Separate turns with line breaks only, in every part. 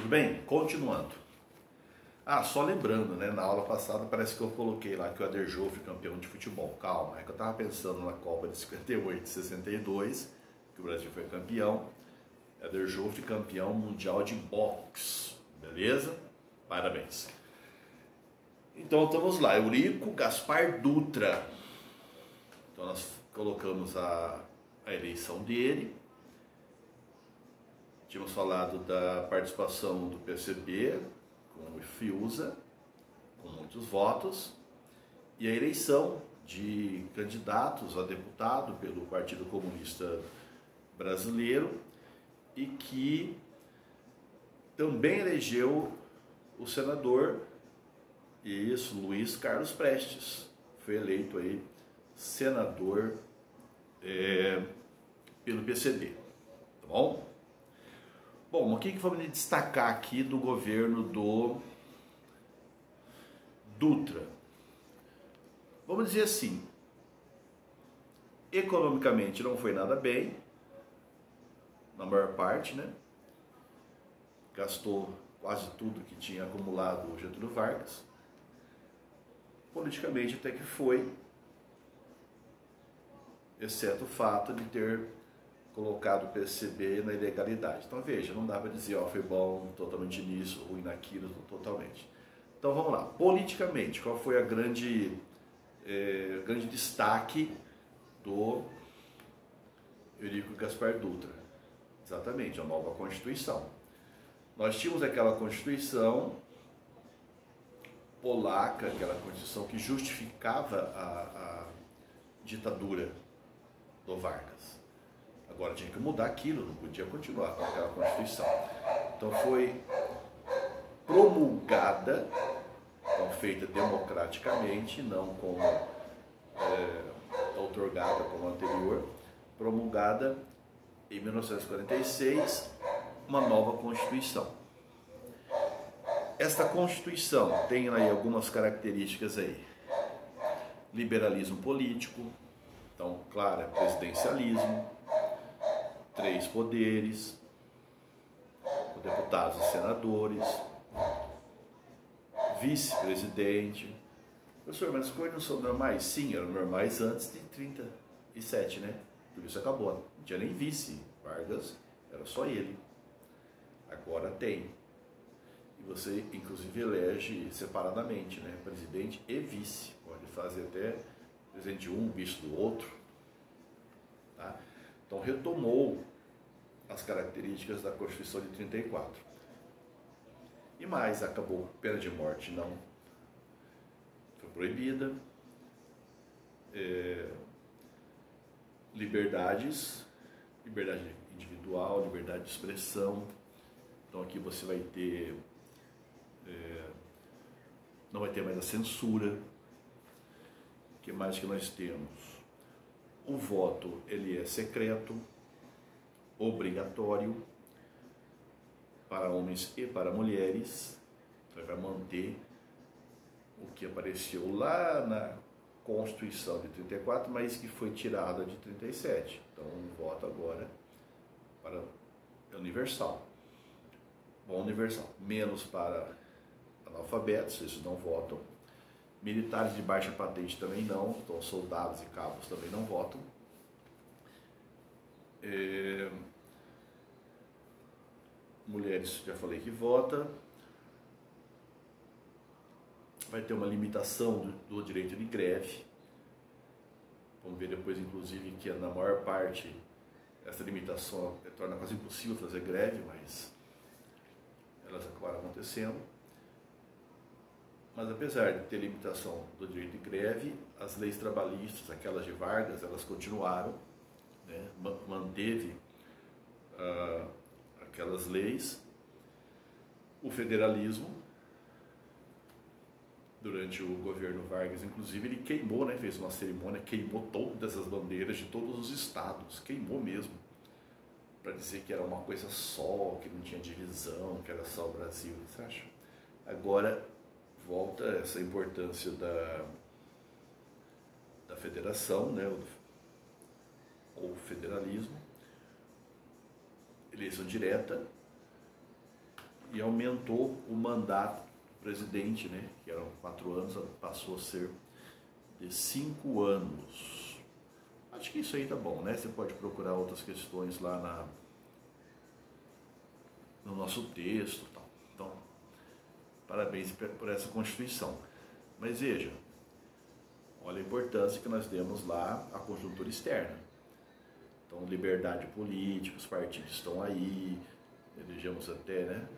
tudo bem? Continuando. Só lembrando, né? Na aula passada parece que eu coloquei lá que o Aderjô foi campeão de futebol. Calma, é que eu tava pensando na Copa de 58 e 62, que o Brasil foi campeão. Aderjô foi campeão mundial de boxe, beleza? Parabéns. Então estamos lá, Eurico Gaspar Dutra. Então nós colocamos a eleição dele. Tínhamos falado da participação do PCB com o Fiuza, com muitos votos, e a eleição de candidatos a deputado pelo Partido Comunista Brasileiro e que também elegeu o senador, isso, Luiz Carlos Prestes, foi eleito aí senador pelo PCB, tá bom? Bom, o que vamos destacar aqui do governo do Dutra? Vamos dizer assim, economicamente não foi nada bem, na maior parte, né? Gastou quase tudo que tinha acumulado o Getúlio Vargas. Politicamente até que foi, exceto o fato de ter colocado o PCB na ilegalidade. Então veja, não dá para dizer, foi bom totalmente nisso, ruim naquilo, totalmente. Então vamos lá, politicamente, qual foi a grande destaque do Eurico Gaspar Dutra? Exatamente, a nova Constituição. Nós tínhamos aquela Constituição polaca, aquela Constituição que justificava a ditadura do Vargas. Agora tinha que mudar aquilo, não podia continuar com aquela Constituição. Então foi promulgada, então feita democraticamente, não como outorgada como a anterior, promulgada em 1946, uma nova Constituição. Esta Constituição tem aí algumas características aí. Liberalismo político, então, claro, presidencialismo, 3 poderes, deputados e senadores, vice-presidente. Professor, mas as coisas não são normais? Sim, eram normais antes de 37, né? Por isso acabou. Não tinha nem vice. Vargas era só ele. Agora tem. E você, inclusive, elege separadamente, né? Presidente e vice. Pode fazer até presidente de um, vice do outro. Tá? Então retomou as características da Constituição de 34. E mais, acabou pena de morte, não. Foi proibida. Liberdade individual, liberdade de expressão. Então aqui você vai ter, não vai ter mais a censura. O que mais que nós temos? O voto, ele é secreto, obrigatório para homens e para mulheres. Então vai manter o que apareceu lá na Constituição de 34, mas que foi tirada de 37. Então o voto agora é universal. Bom, universal. Menos para analfabetos, esses não votam. Militares de baixa patente também não, então soldados e cabos também não votam. Mulheres, já falei que vota. Vai ter uma limitação do direito de greve. Vamos ver depois, inclusive, que na maior parte essa limitação torna quase impossível fazer greve, mas elas acabaram acontecendo. Mas apesar de ter limitação do direito de greve, as leis trabalhistas, aquelas de Vargas, elas continuaram, né? Manteve aquelas leis. O federalismo, durante o governo Vargas, inclusive, ele queimou, né? Fez uma cerimônia, queimou todas as bandeiras de todos os estados, queimou mesmo, para dizer que era uma coisa só, que não tinha divisão, que era só o Brasil, você acha? Agora volta essa importância da federação, né, ou federalismo, eleição direta, e aumentou o mandato do presidente, né, que eram 4 anos, passou a ser de 5 anos. Acho que isso aí tá bom, né? Você pode procurar outras questões lá no nosso texto, tal. Então, parabéns por essa Constituição. Mas veja, olha a importância que nós demos lá à conjuntura externa. Então, liberdade política, os partidos estão aí, elegemos até, né,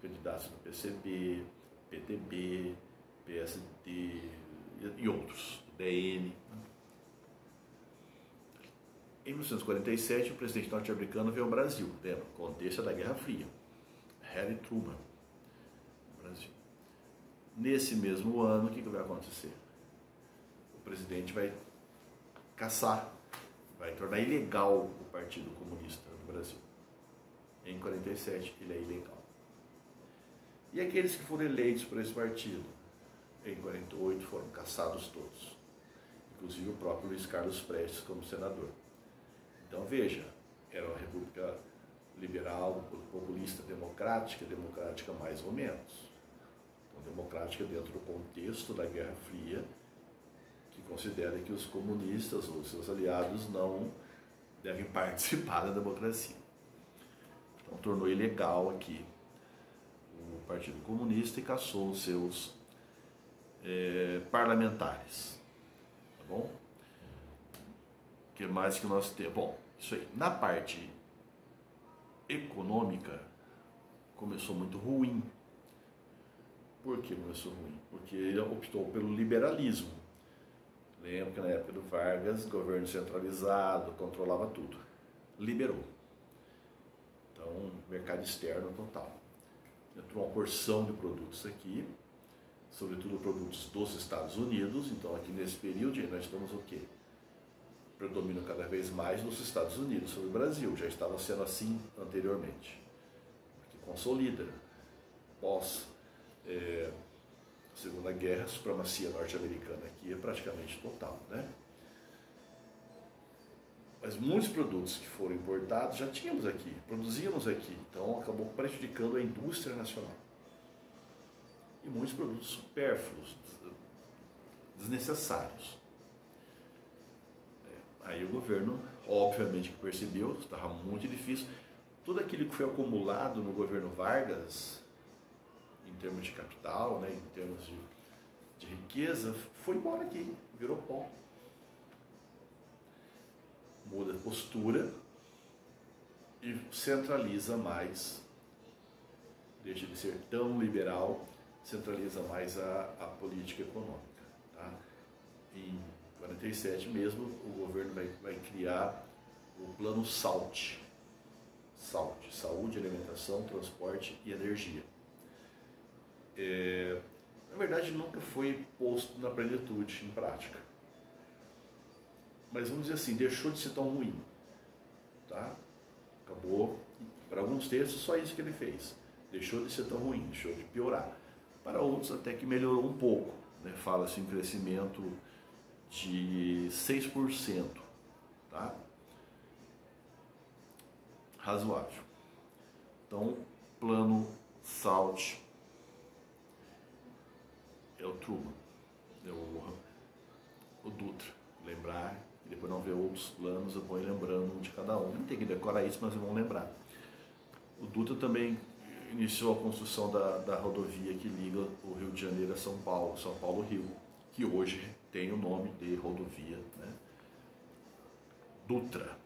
candidatos do PCB, PTB, PSD e outros, DN. Em 1947, o presidente norte-americano veio ao Brasil, lembra? Contexto da Guerra Fria, Harry Truman, Brasil. Nesse mesmo ano, o que vai acontecer? O presidente vai caçar, vai tornar ilegal o Partido Comunista do Brasil. Em 47, ele é ilegal. E aqueles que foram eleitos por esse partido, em 48, foram caçados todos. Inclusive o próprio Luiz Carlos Prestes como senador. Então veja, era uma república liberal, populista, democrática mais ou menos. Então, democrática dentro do contexto da Guerra Fria, que considera que os comunistas ou seus aliados não devem participar da democracia. Então tornou ilegal aqui o Partido Comunista e caçou os seus parlamentares. Tá bom? O que mais que nós temos? Bom, isso aí. Na parte econômica, começou muito ruim. Por que começou ruim? Porque ele optou pelo liberalismo. Lembra que na época do Vargas, governo centralizado, controlava tudo. Liberou. Então, mercado externo total. Entrou uma porção de produtos aqui, sobretudo produtos dos Estados Unidos. Então, aqui nesse período, nós estamos o quê? Predomina cada vez mais nos Estados Unidos sobre o Brasil. Já estava sendo assim anteriormente. Porque consolida. Pós Segunda Guerra, a supremacia norte-americana aqui é praticamente total, né? Mas muitos produtos que foram importados já tínhamos aqui, produzíamos aqui. Então acabou prejudicando a indústria nacional. E muitos produtos supérfluos, desnecessários. Aí o governo, obviamente, que percebeu, estava muito difícil. Tudo aquilo que foi acumulado no governo Vargas, em termos de capital, né, em termos de riqueza, foi embora aqui, virou pó. Muda a postura e centraliza mais, deixa de ser tão liberal, centraliza mais a política econômica. Tá? Em 47 mesmo, o governo vai criar o plano SALT. SALT, saúde, alimentação, transporte e energia. Na verdade, nunca foi posto na plenitude, em prática. Mas vamos dizer assim, deixou de ser tão ruim. Tá? Acabou. Para alguns textos, só isso que ele fez. Deixou de ser tão ruim, deixou de piorar. Para outros, até que melhorou um pouco. Né? Fala-se em crescimento de 6%, tá? Razoável. Então, plano SALT é o Truman, é o Dutra. Lembrar, e depois não ver outros planos, eu vou lembrando de cada um. Não tem que decorar isso, mas vão lembrar. O Dutra também iniciou a construção da rodovia que liga o Rio de Janeiro a São Paulo-Rio, que hoje tem o nome de rodovia, né? Dutra.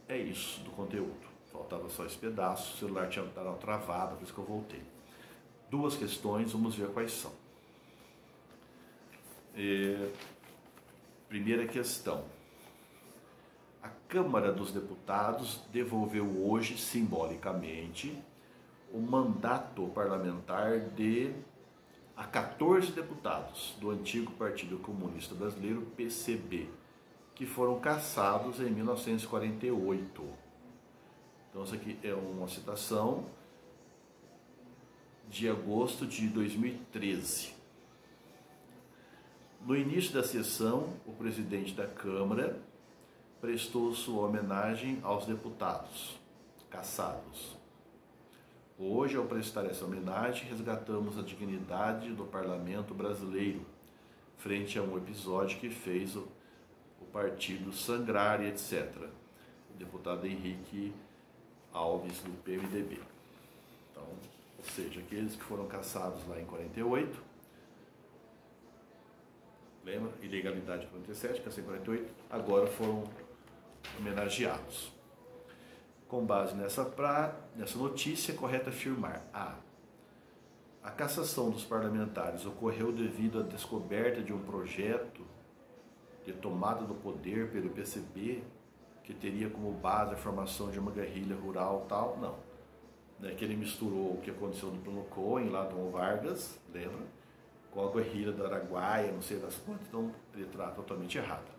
É isso do conteúdo. Faltava só esse pedaço, o celular tinha estado travado, por isso que eu voltei. Duas questões, vamos ver quais são. Primeira questão. A Câmara dos Deputados devolveu hoje, simbolicamente, o mandato parlamentar a 14 deputados do antigo Partido Comunista Brasileiro, PCB, que foram cassados em 1948. Então, isso aqui é uma citação de agosto de 2013. No início da sessão, o presidente da Câmara prestou sua homenagem aos deputados cassados. Hoje, ao prestar essa homenagem, resgatamos a dignidade do parlamento brasileiro, frente a um episódio que fez o partido sangrar e etc. O deputado Henrique Alves, do PMDB. Então, ou seja, aqueles que foram caçados lá em 48, lembra? Ilegalidade 47, caçei em 48, agora foram homenageados. Com base nessa notícia, é correto afirmar: a cassação dos parlamentares ocorreu devido à descoberta de um projeto de tomada do poder pelo PCB que teria como base a formação de uma guerrilha rural tal, não. Que ele misturou o que aconteceu no Plano Cohen, lá do Vargas, lembra? Com a guerrilha do Araguaia, não sei das quantas, então ele trata totalmente errado.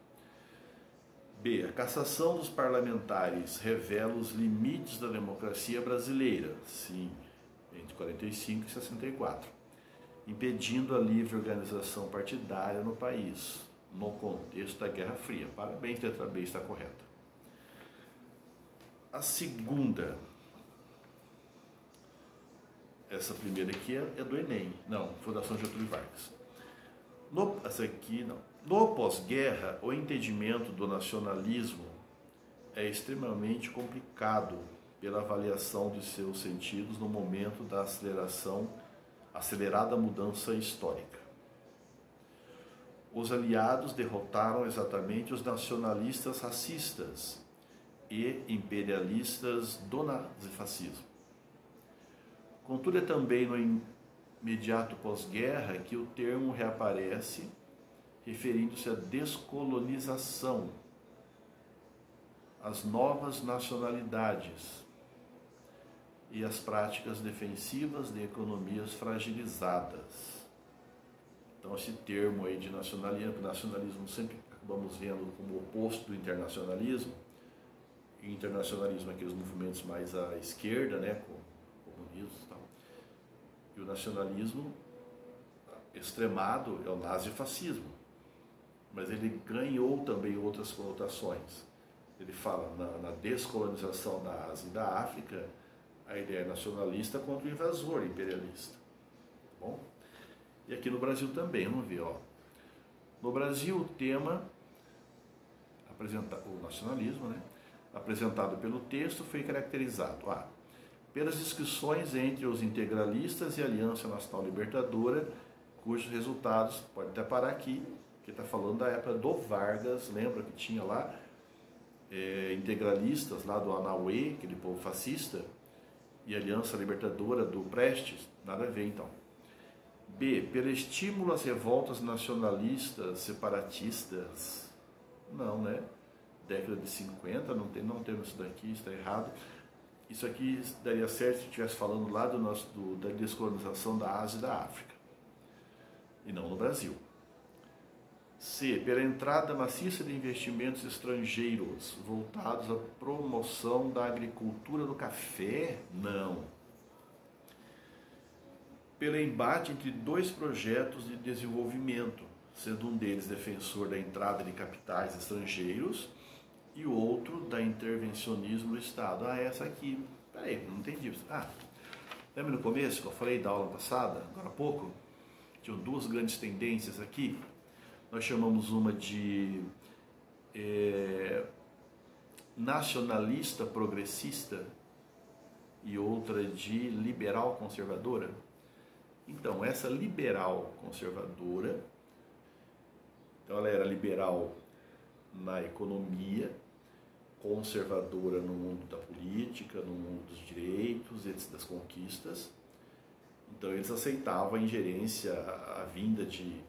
B. A cassação dos parlamentares revela os limites da democracia brasileira, sim, entre 45 e 64, impedindo a livre organização partidária no país, no contexto da Guerra Fria. Parabéns, letra B está correta. A segunda, essa primeira aqui é do Enem, não, Fundação Getúlio Vargas. Essa aqui não. No pós-guerra, o entendimento do nacionalismo é extremamente complicado pela avaliação de seus sentidos no momento da acelerada mudança histórica. Os aliados derrotaram exatamente os nacionalistas racistas e imperialistas do nazifascismo. Contudo, é também no imediato pós-guerra que o termo reaparece, referindo-se à descolonização, às novas nacionalidades e às práticas defensivas de economias fragilizadas. Então, esse termo aí de nacionalismo sempre acabamos vendo como oposto do internacionalismo. E internacionalismo é aqueles movimentos mais à esquerda, né, com comunismo e tal. E o nacionalismo extremado é o nazifascismo. Mas ele ganhou também outras conotações. Ele fala na descolonização da Ásia e da África, a ideia nacionalista contra o invasor imperialista. Tá bom? E aqui no Brasil também, vamos ver. Ó. No Brasil, o tema, o nacionalismo, né, apresentado pelo texto, foi caracterizado pelas discussões entre os integralistas e a Aliança Nacional Libertadora, cujos resultados, pode até parar aqui, que está falando da época do Vargas, lembra que tinha lá integralistas lá do Anauê, aquele povo fascista, e Aliança Libertadora do Prestes, nada a ver então. B. Pelo estímulo às revoltas nacionalistas, separatistas, não, né? Década de 50, não temos isso daqui, está errado. Isso aqui daria certo se estivesse falando lá da descolonização da Ásia e da África, e não no Brasil. C. Pela entrada maciça de investimentos estrangeiros voltados à promoção da agricultura do café? Não. Pelo embate entre dois projetos de desenvolvimento, sendo um deles defensor da entrada de capitais estrangeiros e o outro da intervencionismo do Estado. Essa aqui, peraí, não entendi. Lembra no começo que eu falei da aula passada, agora há pouco? Tinham duas grandes tendências aqui. Nós chamamos uma de nacionalista progressista e outra de liberal conservadora. Então, essa liberal conservadora, então ela era liberal na economia, conservadora no mundo da política, no mundo dos direitos, das conquistas. Então, eles aceitavam a ingerência, a vinda de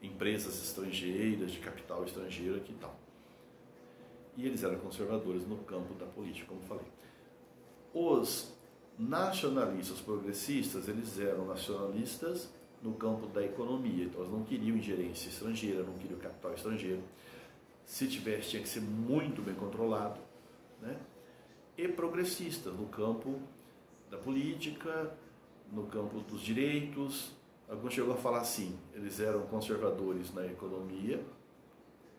empresas estrangeiras, de capital estrangeiro aqui e tal. E eles eram conservadores no campo da política, como falei. Os nacionalistas progressistas, eles eram nacionalistas no campo da economia, então eles não queriam ingerência estrangeira, não queriam capital estrangeiro. Se tivesse, tinha que ser muito bem controlado, né? E progressistas no campo da política, no campo dos direitos. Alguns chegou a falar assim, eles eram conservadores na economia,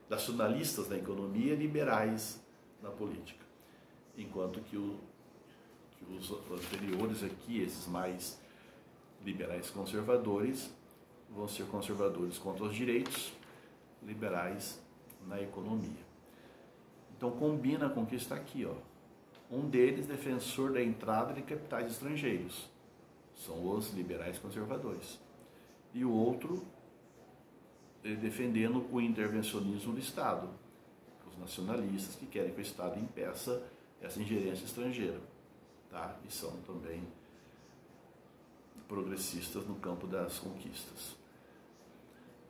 nacionalistas na economia, liberais na política. Enquanto que que os anteriores aqui, esses mais liberais conservadores, vão ser conservadores contra os direitos, liberais na economia. Então combina com o que está aqui, ó. Um deles, defensor da entrada de capitais estrangeiros, são os liberais conservadores. E o outro, defendendo o intervencionismo do Estado, os nacionalistas que querem que o Estado impeça essa ingerência estrangeira, tá? E são também progressistas no campo das conquistas.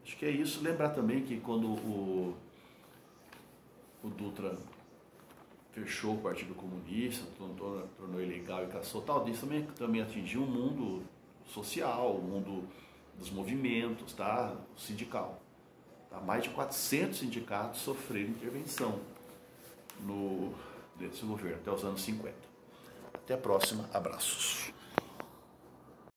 Acho que é isso. Lembrar também que quando o Dutra fechou o Partido Comunista, tornou ilegal e caçou tal, isso também atingiu o mundo social, o mundo dos movimentos, tá? O sindical. Tá? Mais de 400 sindicatos sofreram intervenção desse governo, até os anos 50. Até a próxima, abraços.